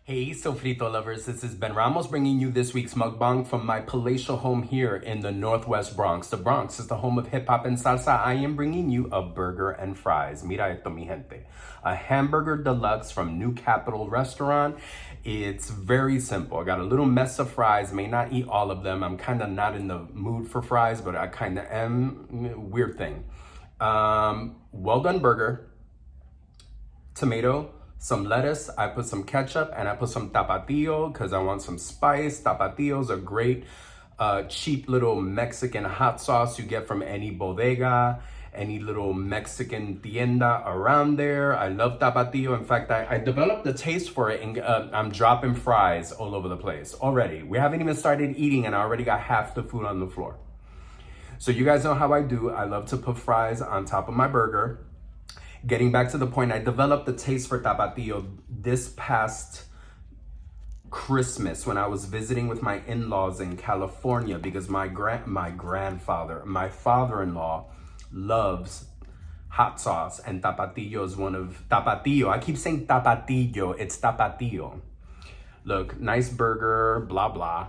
Hey, Sofrito Lovers, this is Ben Ramos bringing you this week's mukbang from my palatial home here in the Northwest Bronx. The Bronx is the home of hip-hop and salsa. I am bringing you a burger and fries. Mira esto, mi gente. A hamburger deluxe from New Capital Restaurant. It's very simple. I got a little mess of fries, may not eat all of them. I'm kind of not in the mood for fries, but I kind of am. Weird thing. Well done burger, tomato, some lettuce, I put some ketchup, and I put some tapatio because I want some spice. Tapatios are great, cheap little Mexican hot sauce you get from any bodega, any little Mexican tienda around there. I love tapatio. In fact, I developed a taste for it, and I'm dropping fries all over the place already. We haven't even started eating, and I already got half the food on the floor. So you guys know how I do. I love to put fries on top of my burger. Getting back to the point, I developed the taste for tapatio this past Christmas when I was visiting with my in-laws in California because my father-in-law loves hot sauce, and tapatio is one of tapatio. I keep saying tapatio, it's tapatio. Look, nice burger, blah blah.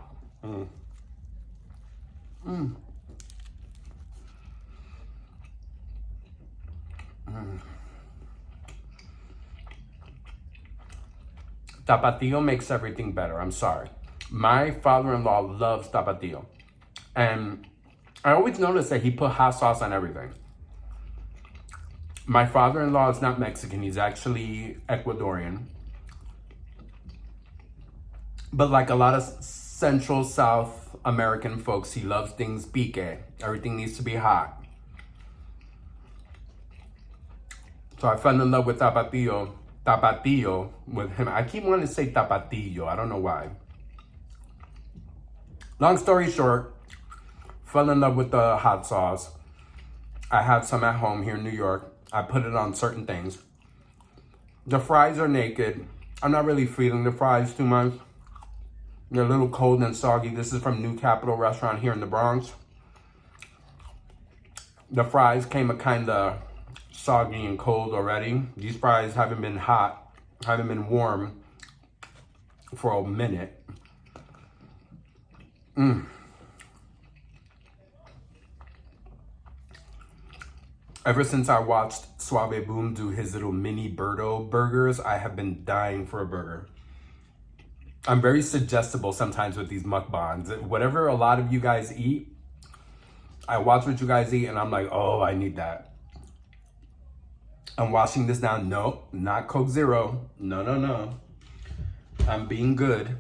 Tapatio makes everything better. I'm sorry. My father-in-law loves tapatio. And I always notice that he put hot sauce on everything. My father-in-law is not Mexican. He's actually Ecuadorian. But like a lot of Central South American folks, he loves things pique. Everything needs to be hot. So I fell in love with tapatio with him. I keep wanting to say tapatio. I don't know why. Long story short, fell in love with the hot sauce. I have some at home here in New York. I put it on certain things. The fries are naked. I'm not really feeling the fries too much. They're a little cold and soggy. This is from New Capital Restaurant here in the Bronx. The fries came a kind of soggy and cold already. These fries haven't been hot, haven't been warm for a minute. Ever since I watched Suave Boom do his little mini Birdo burgers, I have been dying for a burger. I'm very suggestible sometimes with these mukbangs. Whatever a lot of you guys eat, I watch what you guys eat and I'm like, oh, I need that. I'm washing this down. No, not Coke Zero. No. I'm being good.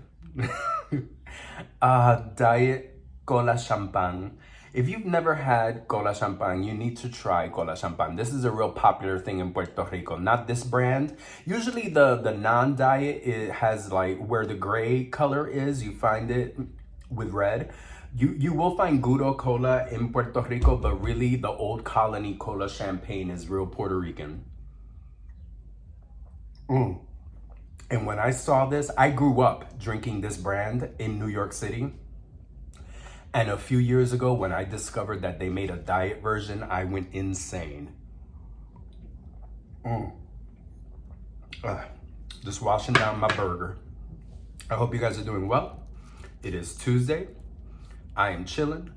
Diet Cola Champagne. If you've never had Cola Champagne, you need to try Cola Champagne. This is a real popular thing in Puerto Rico. Not this brand. Usually the non-diet, it has like where the gray color is, you find it with red. You will find Guro Cola in Puerto Rico, but really the old colony Cola Champagne is real Puerto Rican. And when I saw this, I grew up drinking this brand in New York City. And a few years ago, when I discovered that they made a diet version, I went insane. Just washing down my burger. I hope you guys are doing well. It is Tuesday. I am chilling.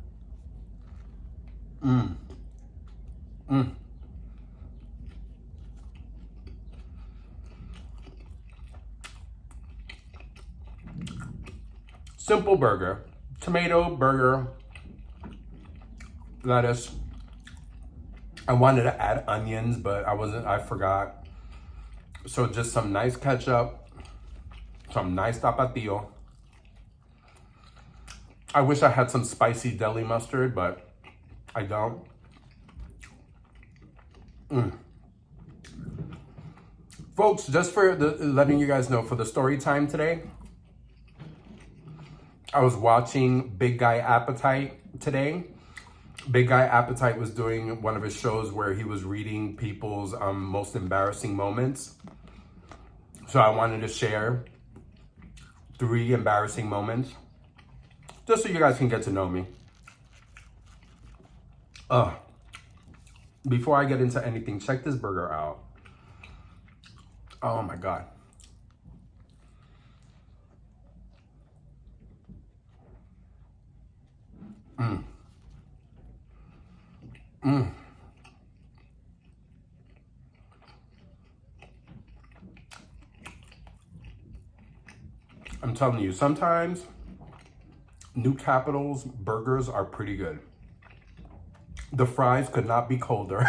Simple burger. Tomato, burger, lettuce. I wanted to add onions, but I forgot. So just some nice ketchup, some nice tapatio. I wish I had some spicy deli mustard, but I don't. Folks, just for letting you guys know, for the story time today, I was watching Big Guy Appetite today. Big Guy Appetite was doing one of his shows where he was reading people's most embarrassing moments. So I wanted to share 3 embarrassing moments, just so you guys can get to know me. Before I get into anything, check this burger out. Oh my God. I'm telling you, sometimes New Capital's burgers are pretty good. The fries could not be colder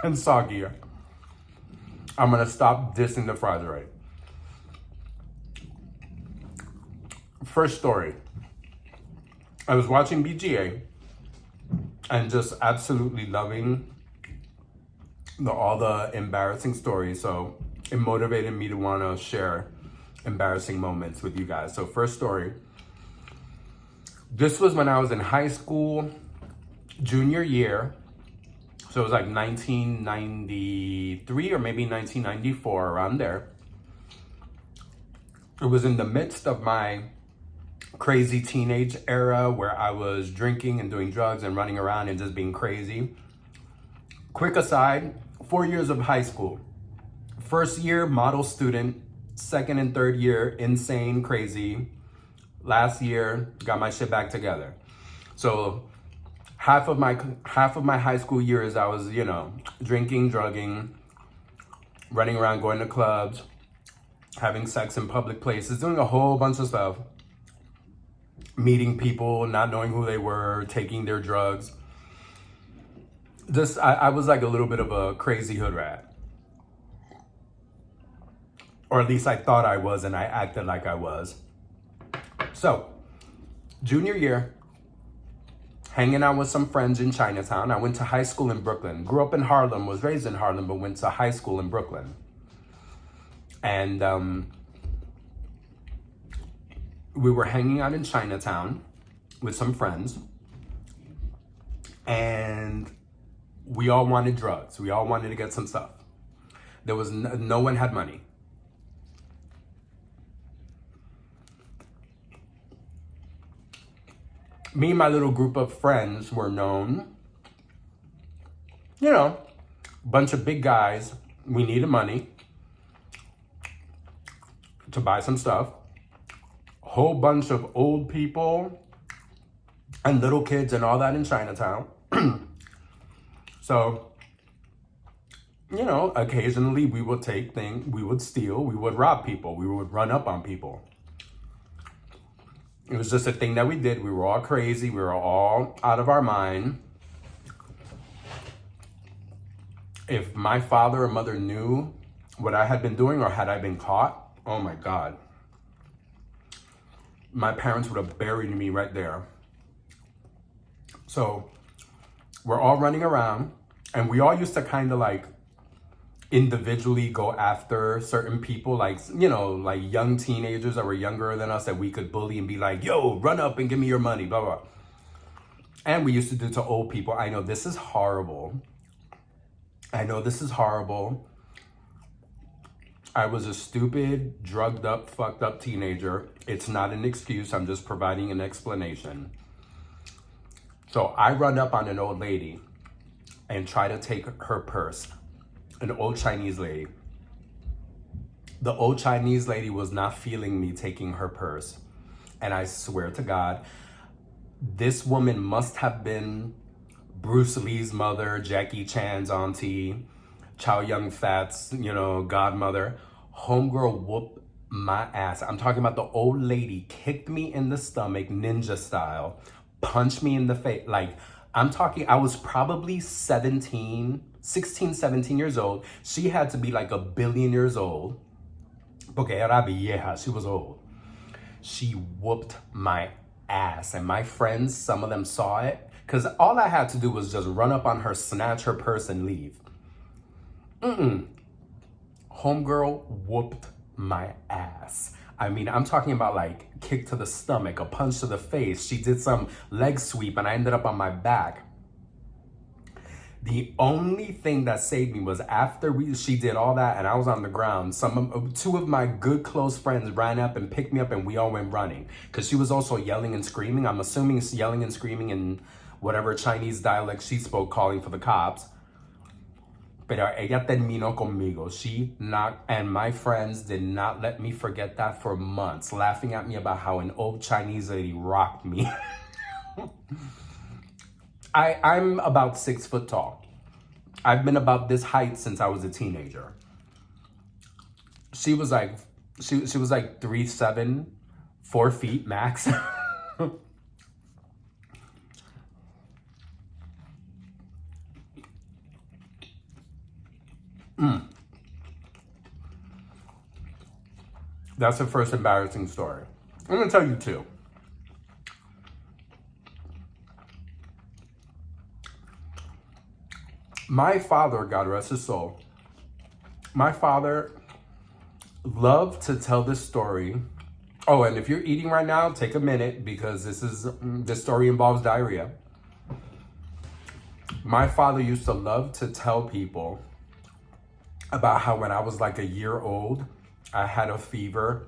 and soggier. I'm gonna stop dissing the fries already. First story. I was watching BGA and just absolutely loving all the embarrassing stories. So it motivated me to want to share embarrassing moments with you guys. So first story. This was when I was in high school, junior year. So it was like 1993 or maybe 1994, around there. It was in the midst of my crazy teenage era where I was drinking and doing drugs and running around and just being crazy. Quick aside, 4 years of high school. First year, model student. Second and third year, insane, crazy. Last year, got my shit back together. So half of my high school years, I was, drinking, drugging, running around, going to clubs, having sex in public places, doing a whole bunch of stuff. Meeting people, not knowing who they were, taking their drugs. I was like a little bit of a crazy hood rat. Or at least I thought I was, and I acted like I was. So, junior year, hanging out with some friends in Chinatown. I went to high school in Brooklyn. Grew up in Harlem, was raised in Harlem, but went to high school in Brooklyn. And we were hanging out in Chinatown with some friends. And we all wanted drugs. We all wanted to get some stuff. There was no one had money. Me and my little group of friends were known, bunch of big guys. We needed money to buy some stuff. Whole bunch of old people and little kids and all that in Chinatown. So, occasionally we would take things, we would steal, we would rob people, we would run up on people. It was just a thing that we did. We were all crazy. We were all out of our mind. If my father or mother knew what I had been doing, or had I been caught, oh my God. My parents would have buried me right there. So we're all running around, and we all used to kind of like individually go after certain people, like young teenagers that were younger than us that we could bully and be like, yo, run up and give me your money, blah, blah. And we used to do to old people. I know this is horrible. I was a stupid, drugged up, fucked up teenager. It's not an excuse. I'm just providing an explanation. So I run up on an old lady and try to take her purse. An old Chinese lady. The old Chinese lady was not feeling me taking her purse. And I swear to God, this woman must have been Bruce Lee's mother, Jackie Chan's auntie, Chow Yun-fat's, godmother. Homegirl whooped my ass. I'm talking about the old lady kicked me in the stomach, ninja style, punched me in the face. I was probably 16, 17 years old. She had to be like 1 billion years old. Porque era vieja, she was old. She whooped my ass. And my friends, some of them saw it. Because all I had to do was just run up on her, snatch her purse, and leave. Homegirl whooped my ass. I mean, I'm talking about kick to the stomach, a punch to the face. She did some leg sweep and I ended up on my back. The only thing that saved me was after she did all that and I was on the ground, two of my good close friends ran up and picked me up and we all went running. Because she was also yelling and screaming. I'm assuming yelling and screaming in whatever Chinese dialect she spoke, calling for the cops. Pero ella terminó conmigo. And my friends did not let me forget that for months, laughing at me about how an old Chinese lady rocked me. I'm about 6 foot tall. I've been about this height since I was a teenager. She was like, she was like 3'7", 4 feet max. That's the first embarrassing story. I'm gonna tell you two. My father, God rest his soul, my father loved to tell this story. Oh, and if you're eating right now, take a minute because this story involves diarrhea. My father used to love to tell people about how when I was like a year old, I had a fever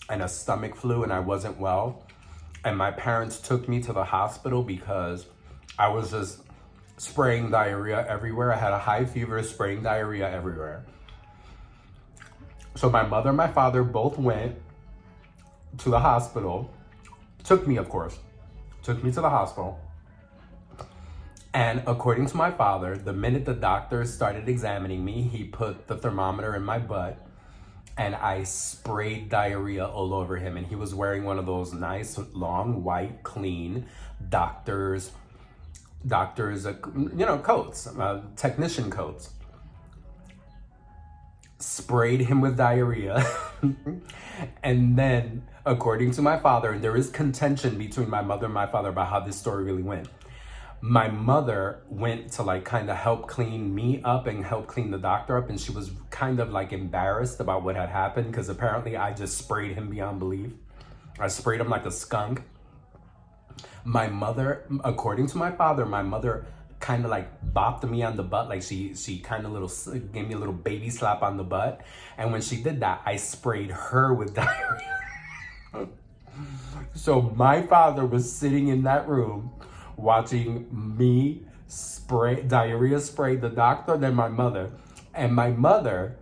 and a stomach flu and I wasn't well. And my parents took me to the hospital because I was just spraying diarrhea everywhere. I had a high fever, spraying diarrhea everywhere. So my mother and my father both went to the hospital. Took me, of course. Took me to the hospital. And according to my father, the minute the doctor started examining me, he put the thermometer in my butt and I sprayed diarrhea all over him. And he was wearing one of those nice, long, white, clean doctor's coats, technician coats. Sprayed him with diarrhea. And then, according to my father, and there is contention between my mother and my father about how this story really went. My mother went to like kind of help clean me up and help clean the doctor up. And she was kind of like embarrassed about what had happened because apparently I just sprayed him beyond belief. I sprayed him like a skunk. My mother, according to my father, my mother kind of like bopped me on the butt. Like she kind of gave me a little baby slap on the butt. And when she did that, I sprayed her with diarrhea. So my father was sitting in that room watching me diarrhea spray the doctor, then my mother. And my mother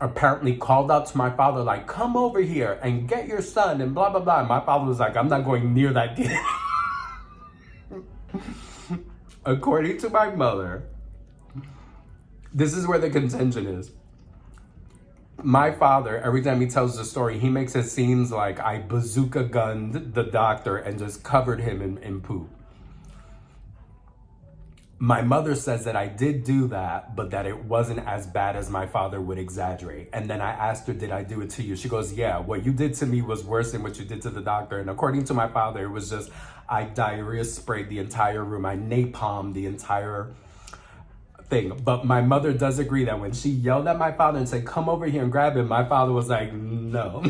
apparently called out to my father, like, come over here and get your son and blah, blah, blah. And my father was like, I'm not going near that kid. According to my mother, this is where the contention is. My father, every time he tells the story, he makes it seem like I bazooka gunned the doctor and just covered him in poop. My mother says that I did do that, but that it wasn't as bad as my father would exaggerate. And then I asked her, did I do it to you? She goes, yeah, what you did to me was worse than what you did to the doctor. And according to my father, it was just, I diarrhea sprayed the entire room. I napalmed the entire thing. But my mother does agree that when she yelled at my father and said, come over here and grab him, my father was like, no.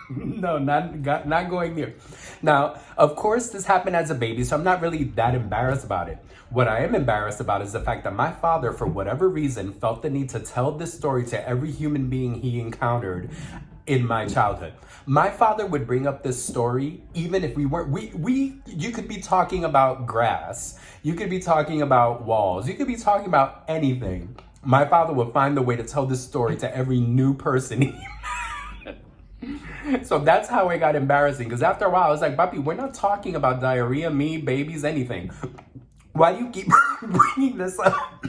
No, not going near. Now, of course, this happened as a baby, so I'm not really that embarrassed about it. What I am embarrassed about is the fact that my father, for whatever reason, felt the need to tell this story to every human being he encountered in my childhood. My father would bring up this story even if we weren't, you could be talking about grass, you could be talking about walls, you could be talking about anything. My father would find the way to tell this story to every new person he met. So that's how it got embarrassing, because after a while I was like, Papi, we're not talking about diarrhea, me, babies, anything. Why do you keep bringing this up?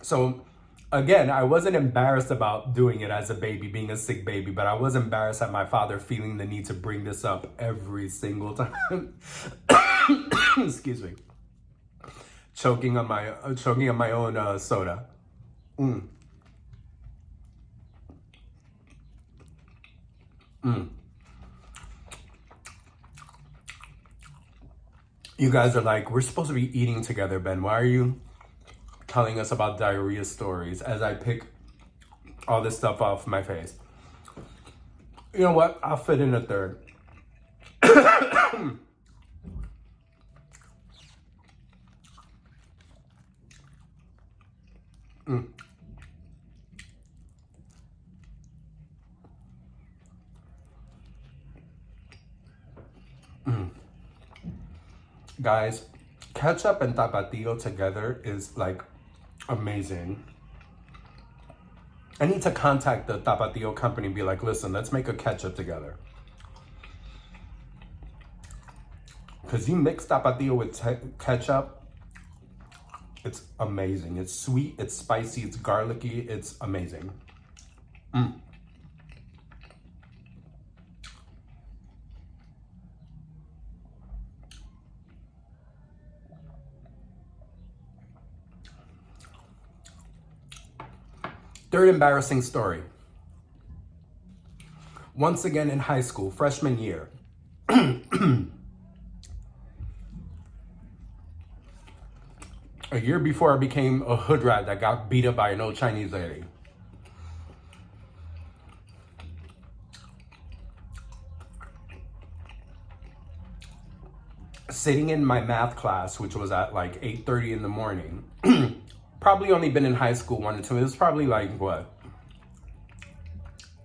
So again, I wasn't embarrassed about doing it as a baby, being a sick baby, but I was embarrassed at my father feeling the need to bring this up every single time. Excuse me. Choking on my own soda. You guys are like, we're supposed to be eating together, Ben. Why are you telling us about diarrhea stories as I pick all this stuff off my face? You know what? I'll fit in a third. Guys, ketchup and tapatio together is like amazing. I need to contact the tapatio company and be like, listen, let's make a ketchup together. Because you mix tapatio with ketchup, it's amazing. It's sweet, it's spicy, it's garlicky, it's amazing. Third embarrassing story. Once again in high school, freshman year. A year before I became a hood rat that got beat up by an old Chinese lady. Sitting in my math class, which was at like 8:30 in the morning. Probably only been in high school 1 or 2. It was probably like, what?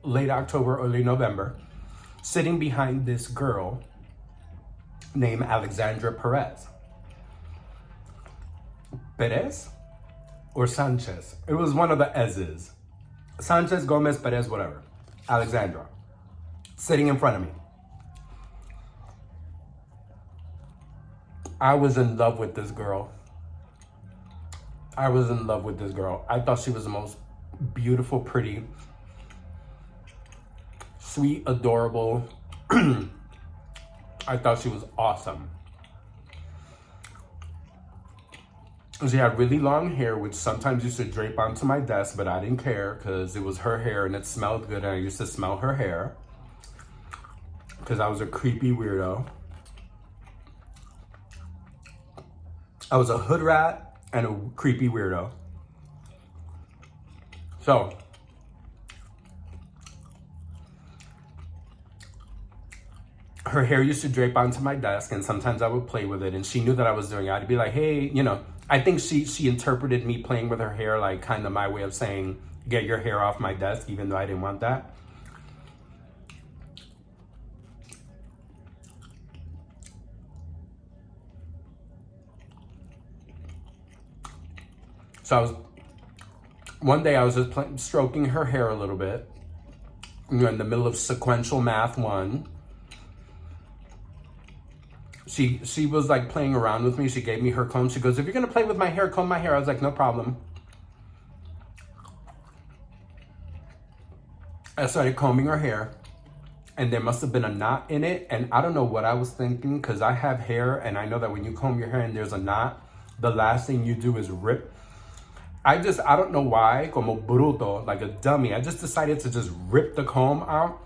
Late October, early November. Sitting behind this girl named Alexandra Perez. Perez or Sanchez? It was one of the S's. Sanchez, Gomez, Perez, whatever. Alexandra. Sitting in front of me. I was in love with this girl. I thought she was the most beautiful, pretty, sweet, adorable. I thought she was awesome. She had really long hair, which sometimes used to drape onto my desk, but I didn't care because it was her hair and it smelled good, and I used to smell her hair because I was a creepy weirdo. I was a hood rat and a creepy weirdo. So, her hair used to drape onto my desk, and sometimes I would play with it, and she knew that I was doing it. I'd be like, hey, you know, I think she interpreted me playing with her hair like kind of my way of saying, get your hair off my desk, even though I didn't want that. So one day I was just stroking her hair a little bit, you know, in the middle of sequential math 1. She was like playing around with me. She gave me her comb. She goes, if you're gonna play with my hair, comb my hair. I was like, no problem. I started combing her hair, and there must have been a knot in it. And I don't know what I was thinking, because I have hair, and I know that when you comb your hair and there's a knot, the last thing you do is rip. I don't know why, como bruto, like a dummy, I just decided to just rip the comb out.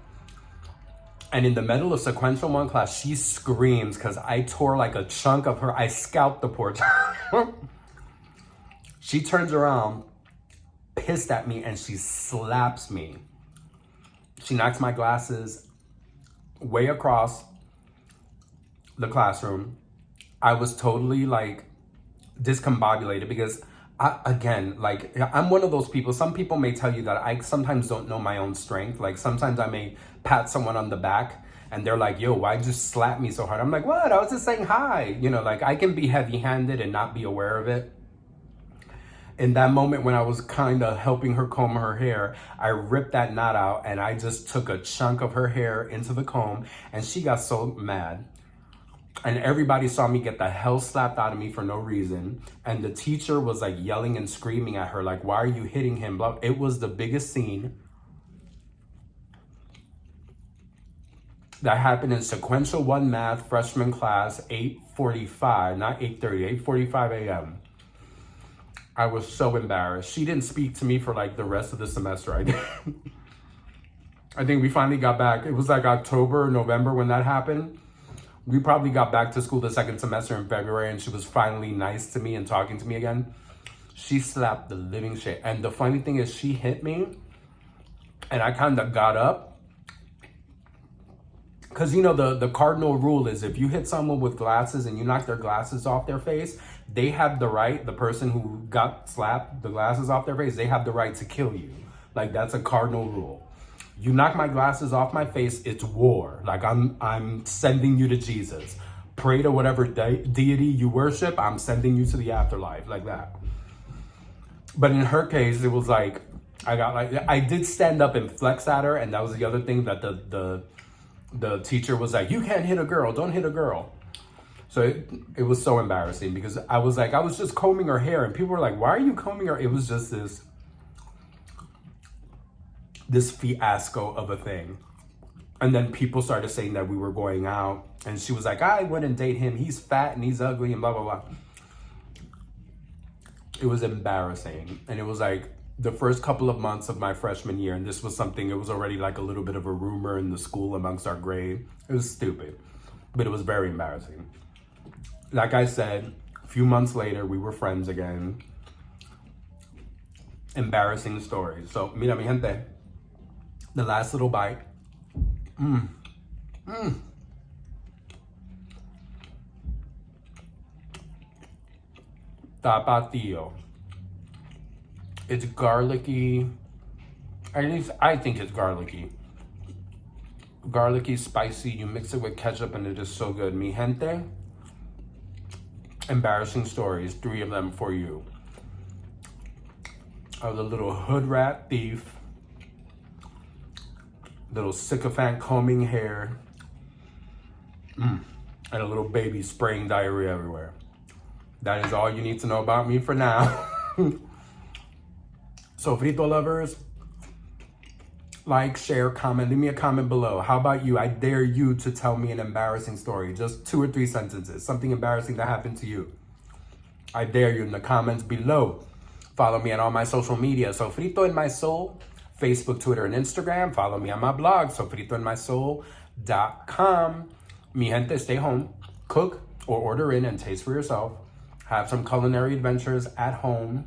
And in the middle of sequential 1 class, she screams because I tore like a chunk of her. I scalped the poor child. She turns around, pissed at me, and she slaps me. She knocks my glasses way across the classroom. I was totally like discombobulated because I'm one of those people. Some people may tell you that I sometimes don't know my own strength. Like sometimes I may pat someone on the back and they're like, yo, why'd you slap me so hard? I'm like, what? I was just saying hi. You know, like I can be heavy-handed and not be aware of it. In that moment when I was kind of helping her comb her hair, I ripped that knot out and I just took a chunk of her hair into the comb, and she got so mad. And everybody saw me get the hell slapped out of me for no reason. And the teacher was like yelling and screaming at her, like, why are you hitting him? Blah. It was the biggest scene that happened in sequential 1 math freshman class, 8:45, not 8:30, 8:45 a.m. I was so embarrassed. She didn't speak to me for like the rest of the semester. I think we finally got back. It was like October, November when that happened. We probably got back to school the second semester in February, and she was finally nice to me and talking to me again. She slapped the living shit. And the funny thing is, she hit me, and I kind of got up. Because, you know, the cardinal rule is if you hit someone with glasses and you knock their glasses off their face, they have the right, the person who got slapped, the glasses off their face, they have the right to kill you. Like, that's a cardinal rule. You knock my glasses off my face, it's war. Like, I'm sending you to Jesus. Pray to whatever deity you worship, I'm sending you to the afterlife, like that. But in her case, it was like, I did stand up and flex at her, and that was the other thing that the teacher was like, you can't hit a girl, don't hit a girl. So it was so embarrassing because I was just combing her hair and people were like, why are you combing her? It was just this fiasco of a thing. And then people started saying that we were going out and she was like, I wouldn't date him. He's fat and he's ugly and blah, blah, blah. It was embarrassing. And it was like the first couple of months of my freshman year. And this was something, it was already like a little bit of a rumor in the school amongst our grade. It was stupid, but it was very embarrassing. Like I said, a few months later, we were friends again. Embarrassing stories. So, mira mi gente, the last little bite. Tapatio. It's garlicky. At least I think it's garlicky. Garlicky, spicy. You mix it with ketchup and it is so good. Mi gente. Embarrassing stories, 3 of them for you. I was a little hood rat thief, little sycophant combing hair, and a little baby spraying diarrhea everywhere. That is all you need to know about me for now. Sofrito lovers, like, share, comment, leave me a comment below. How about you? I dare you to tell me an embarrassing story. Just 2 or 3 sentences. Something embarrassing that happened to you. I dare you in the comments below. Follow me on all my social media. Sofrito in my soul. Facebook, Twitter, and Instagram. Follow me on my blog, sofritoinmysoul.com. Mi gente, stay home. Cook or order in and taste for yourself. Have some culinary adventures at home.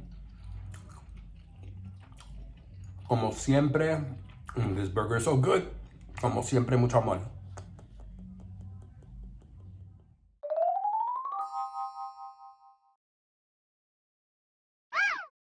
Como siempre. This burger is so good. Como siempre, mucho amor.